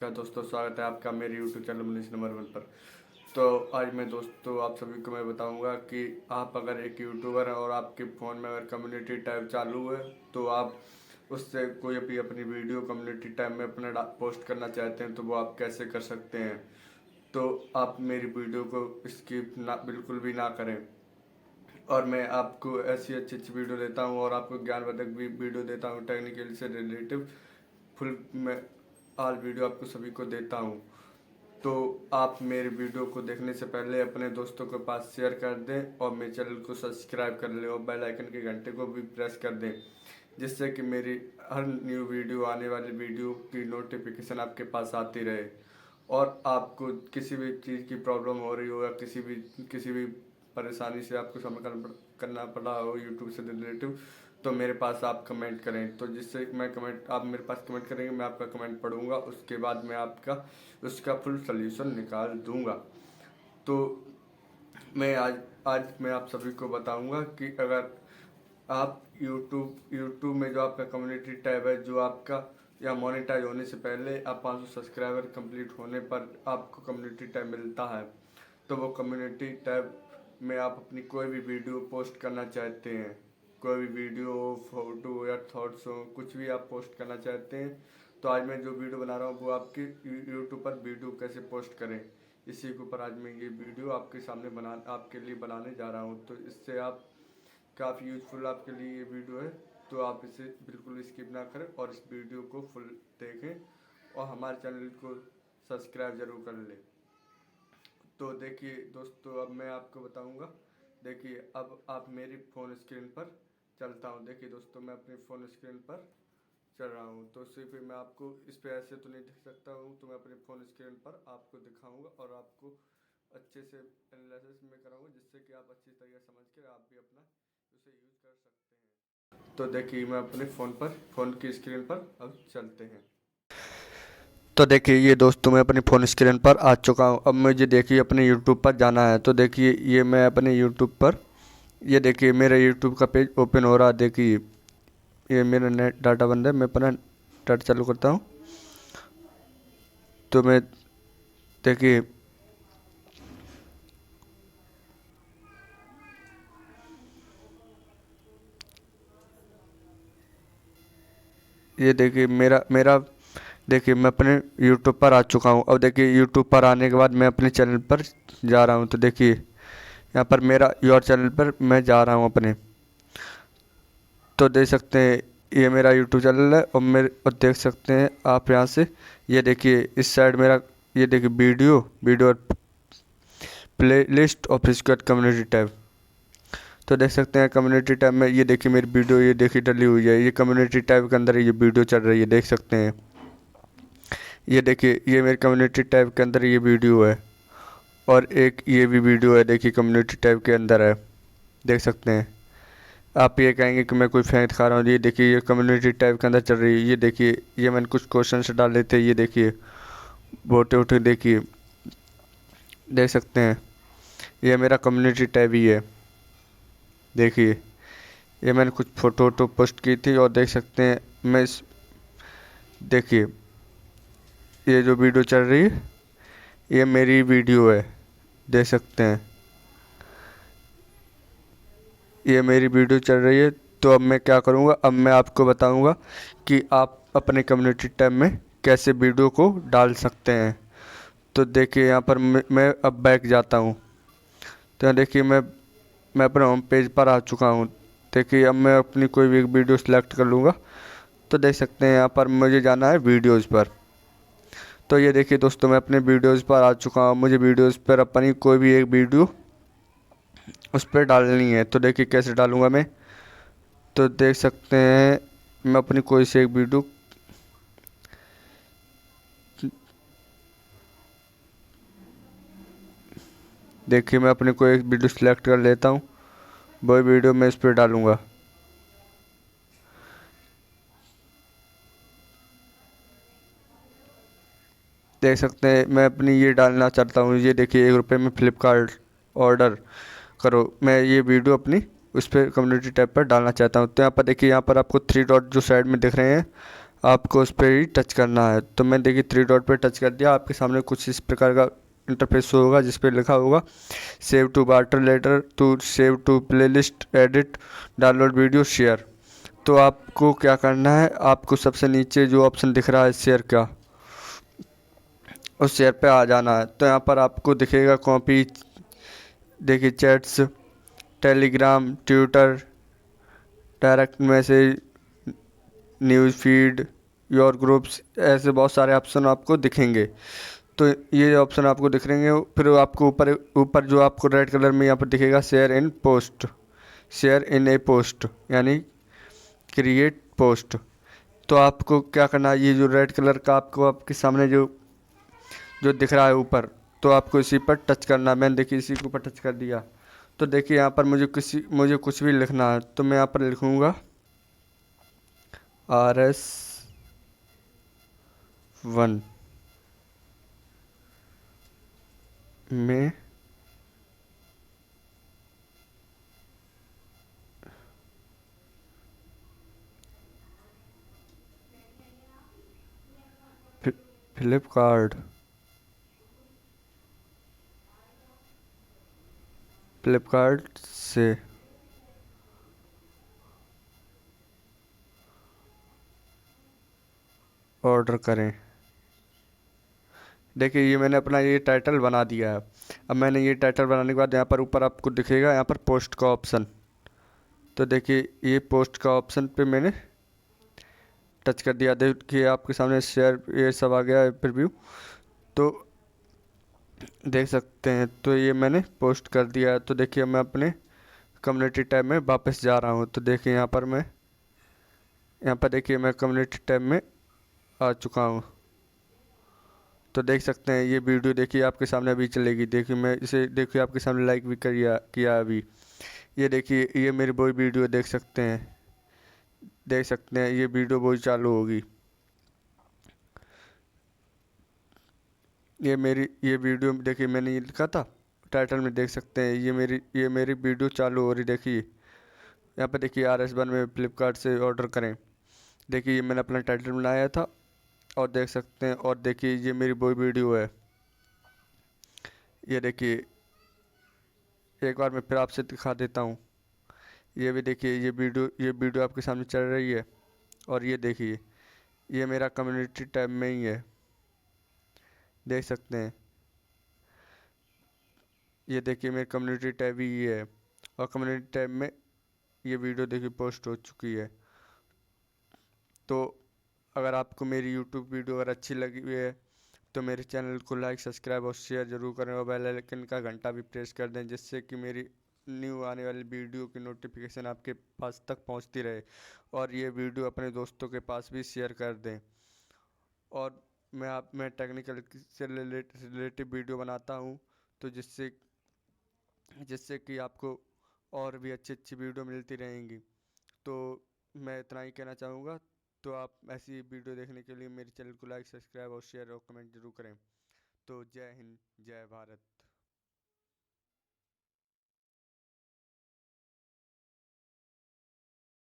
क्या दोस्तों, स्वागत है आपका मेरे YouTube चैनल मनीष नंबर 1 पर। तो आज मैं दोस्तों आप सभी को मैं बताऊंगा कि आप अगर एक यूट्यूबर हैं और आपके फ़ोन में अगर कम्युनिटी टैब चालू है तो आप उससे कोई भी अपनी वीडियो कम्युनिटी टैब में अपना पोस्ट करना चाहते हैं तो वो आप कैसे कर सकते हैं। तो आप मेरी वीडियो को स्किप ना बिल्कुल भी ना करें। और मैं आपको ऐसी अच्छी अच्छी वीडियो देता हूँ और आपको ज्ञानवर्धक भी वीडियो देता हूँ, टेक्निकल से रिलेटिव फुल मैं आज वीडियो आपको सभी को देता हूँ। तो आप मेरे वीडियो को देखने से पहले अपने दोस्तों के पास शेयर कर दें और मेरे चैनल को सब्सक्राइब कर लें और बेल आइकन के घंटे को भी प्रेस कर दें, जिससे कि मेरी हर न्यू वीडियो आने वाली वीडियो की नोटिफिकेशन आपके पास आती रहे। और आपको किसी भी चीज़ की प्रॉब्लम हो रही हो या किसी भी परेशानी से आपको सामना करना पड़ा हो यूट्यूब से रिलेटिव, तो मेरे पास आप कमेंट करें। तो जिससे मैं कमेंट आप मेरे पास कमेंट करेंगे, मैं आपका कमेंट पढ़ूंगा, उसके बाद मैं आपका उसका फुल सल्यूशन निकाल दूंगा। तो मैं आज मैं आप सभी को बताऊंगा कि अगर आप यूट्यूब में जो आपका कम्युनिटी टैब है, जो आपका या मोनेटाइज होने से पहले आप 500 सब्सक्राइबर कंप्लीट होने पर आपको कम्युनिटी टैब मिलता है। तो वो कम्युनिटी टैब में आप अपनी कोई भी वीडियो पोस्ट करना चाहते हैं, कोई भी वीडियो, फोटो या थॉट्स हो, कुछ भी आप पोस्ट करना चाहते हैं, तो आज मैं जो वीडियो बना रहा हूँ वो आपकी यूट्यूब पर वीडियो कैसे पोस्ट करें, इसी के ऊपर आज मैं ये वीडियो आपके सामने आपके लिए बनाने जा रहा हूँ। तो इससे आप काफ़ी यूजफुल आपके लिए ये वीडियो है, तो आप इसे बिल्कुल स्किप ना करें और इस वीडियो को फुल देखें और हमारे चैनल को सब्सक्राइब जरूर कर लें। तो देखिए दोस्तों, अब मैं आपको बताऊंगा। देखिए अब आप मेरी फ़ोन स्क्रीन पर चलता हूं। देखिए दोस्तों, मैं अपनी फ़ोन स्क्रीन पर चल रहा हूं। तो सिर्फ मैं आपको इस पे ऐसे तो नहीं दिख सकता हूं, तो मैं अपनी फ़ोन स्क्रीन पर आपको दिखाऊंगा और आपको अच्छे से एनालिसिस में कराऊंगा, जिससे कि आप अच्छी तरीके समझ कर आप भी अपना उसे यूज़ कर सकते हैं। तो देखिए मैं अपने फ़ोन की स्क्रीन पर अब चलते हैं। तो देखिए ये दोस्तों, मैं अपनी फ़ोन स्क्रीन पर आ चुका हूँ। अब मुझे देखिए अपने यूट्यूब पर जाना है। तो देखिए ये मैं अपने यूट्यूब पर, ये देखिए मेरा यूट्यूब का पेज ओपन हो रहा है। देखिए ये मेरा नेट डाटा बंद है, मैं अपना डाटा चालू करता हूँ। तो मैं देखिए ये देखिए मेरा मेरा देखिए मैं अपने यूट्यूब पर आ चुका हूँ। अब देखिए यूट्यूब पर आने के बाद मैं अपने चैनल पर जा रहा हूँ। तो देखिए यहाँ पर मेरा योर चैनल पर मैं जा रहा हूँ अपने। तो देख सकते हैं ये मेरा यूट्यूब चैनल है और देख सकते हैं आप यहाँ से, ये देखिए इस साइड मेरा, ये देखिए वीडियो और प्ले लिस्ट और इसके बाद कम्युनिटी टैब। तो देख सकते हैं कम्युनिटी टैब में ये देखिए मेरी वीडियो, ये देखिए डली हुई है। ये कम्युनिटी टैब के अंदर ये वीडियो चल रही है, देख सकते हैं। ये देखिए ये मेरी कम्युनिटी टैब के अंदर ये वीडियो है और एक ये भी वीडियो है, देखिए कम्युनिटी टैब के अंदर है, देख सकते हैं। आप ये कहेंगे कि मैं कोई फैन दिखा रहा हूँ। ये देखिए ये कम्युनिटी टैब के अंदर चल रही है। ये देखिए ये मैंने कुछ क्वेश्चन डाले थे, ये देखिए वोटे वोटे देखिए, देख सकते हैं। ये मेरा कम्युनिटी टैब ही है। देखिए ये मैंने कुछ फ़ोटो वोटो पोस्ट की थी और देख सकते हैं मैं इस, देखिए ये जो वीडियो चल रही है ये मेरी वीडियो है, देख सकते हैं। ये मेरी वीडियो चल रही है। तो अब मैं क्या करूँगा, अब मैं आपको बताऊँगा कि आप अपने कम्युनिटी टैब में कैसे वीडियो को डाल सकते हैं। तो देखिए यहाँ पर मैं अब बैक जाता हूँ। तो यहाँ देखिए मैं अपने होम पेज पर आ चुका हूँ। देखिए अब मैं अपनी कोई भी एक वीडियो सेलेक्ट कर लूँगा। तो देख सकते हैं यहाँ पर मुझे जाना है वीडियोज़ पर। तो ये देखिए दोस्तों, मैं अपने वीडियोज़ पर आ चुका हूँ। मुझे वीडियोज़ पर अपनी कोई भी एक वीडियो उस पर डालनी है। तो देखिए कैसे डालूँगा मैं। तो देख सकते हैं मैं अपनी कोई सी एक वीडियो, देखिए मैं अपनी कोई एक वीडियो सेलेक्ट कर लेता हूँ, वही वीडियो मैं इस पर डालूँगा। देख सकते हैं मैं अपनी ये डालना चाहता हूँ। ये देखिए 1 रुपये में फ्लिपकार्ट ऑर्डर करो, मैं ये वीडियो अपनी उस पर कम्युनिटी टैब पर डालना चाहता हूँ। तो यहाँ पर देखिए, यहाँ पर आपको 3 डॉट जो साइड में दिख रहे हैं, आपको उस पर ही टच करना है। तो मैं देखिए थ्री डॉट पे टच कर दिया, आपके सामने कुछ इस प्रकार का इंटरफेस होगा जिस पे लिखा होगा सेव टू वाटर later to save to playlist edit download video share. तो आपको क्या करना है, आपको सबसे नीचे जो ऑप्शन दिख रहा है शेयर का, उस शेयर पे आ जाना है। तो यहाँ पर आपको दिखेगा कॉपी, देखिए chats, Telegram, Twitter, direct message, news feed, your groups, ऐसे बहुत सारे ऑप्शन आपको दिखेंगे। तो ये ऑप्शन आपको दिख रहे हैं, फिर आपको ऊपर ऊपर जो आपको रेड कलर में यहाँ पर दिखेगा share in post, share in A post, यानी क्रिएट पोस्ट। तो आपको क्या करना है, ये जो रेड कलर का आपको आपके सामने जो जो दिख रहा है ऊपर, तो आपको इसी पर टच करना है। मैंने देखिए इसी के ऊपर टच कर दिया। तो देखिए यहाँ पर मुझे कुछ भी लिखना है, तो मैं यहाँ पर लिखूँगा RS1 में फ्लिपकार्ट फ्लिपकार्ट से ऑर्डर करें। देखिए ये मैंने अपना ये टाइटल बना दिया है। अब मैंने ये टाइटल बनाने के बाद यहाँ पर ऊपर आपको दिखेगा यहाँ पर पोस्ट का ऑप्शन। तो देखिए ये पोस्ट का ऑप्शन पे मैंने टच कर दिया, देखिए आपके सामने शेयर ये सब आ गया है प्रीव्यू। तो देख सकते हैं, तो ये मैंने पोस्ट कर दिया है। तो देखिए मैं अपने कम्युनिटी टैब में वापस जा रहा हूँ। तो देखिए यहाँ पर देखिए मैं कम्युनिटी टैब में आ चुका हूँ। तो देख सकते हैं ये वीडियो देखिए आपके सामने अभी चलेगी। देखिए मैं इसे देखिए आपके सामने लाइक भी किया अभी। ये देखिए ये मेरी वही वीडियो देख सकते हैं ये वीडियो वही चालू होगी। ये वीडियो देखिए मैंने ये लिखा था टाइटल में, देख सकते हैं ये मेरी वीडियो चालू हो रही। देखिए यहाँ पे देखिए RS1 में फ्लिपकार्ट से ऑर्डर करें। देखिए ये मैंने अपना टाइटल बनाया था और देख सकते हैं, और देखिए ये मेरी वही वीडियो है। ये देखिए एक बार मैं फिर आपसे दिखा देता हूँ। ये भी देखिए ये वीडियो आपके सामने चल रही है। और ये देखिए ये मेरा कम्युनिटी टैब में ही है, देख सकते हैं। ये देखिए मेरी कम्युनिटी टैब ही ये है, और कम्युनिटी टैब में ये वीडियो देखिए पोस्ट हो चुकी है। तो अगर आपको मेरी यूट्यूब वीडियो अगर अच्छी लगी हुई है तो मेरे चैनल को लाइक सब्सक्राइब और शेयर ज़रूर करें, और बेल आइकन का घंटा भी प्रेस कर दें, जिससे कि मेरी न्यू आने वाली वीडियो की नोटिफिकेशन आपके पास तक पहुंचती रहे। और ये वीडियो अपने दोस्तों के पास भी शेयर कर दें। और मैं टेक्निकल से रिलेटिव वीडियो बनाता हूँ, तो जिससे जिससे कि आपको और भी अच्छी अच्छी वीडियो मिलती रहेंगी। तो मैं इतना ही कहना चाहूँगा। तो आप ऐसी वीडियो देखने के लिए मेरे चैनल को लाइक सब्सक्राइब और शेयर और कमेंट जरूर करें। तो जय हिंद, जय भारत।